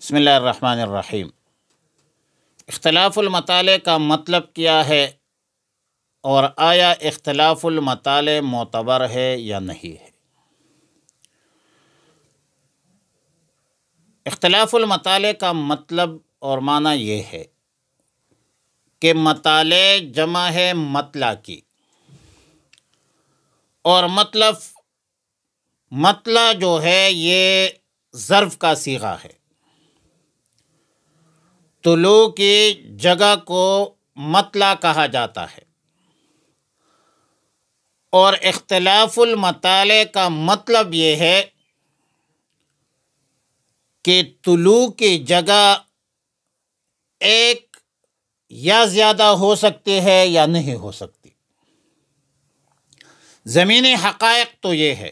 بسم اللہ الرحمن الرحیم۔ اختلاف المطالع کا مطلب کیا ہے اور آیا اختلاف المطالع معتبر ہے یا نہیں ہے؟ اختلاف المطالع کا مطلب اور معنی یہ ہے کہ مطالع جمع ہے مطلع کی، اور مطلع جو ہے یہ ظرف کا صیغہ ہے۔ طلوع کی جگہ کو مطلع کہا جاتا ہے، اور اختلاف المطالع کا مطلب یہ ہے کہ طلوع کی جگہ ایک یا زیادہ ہو سکتی ہے یا نہیں ہو سکتی۔ زمینی حقائق تو یہ ہے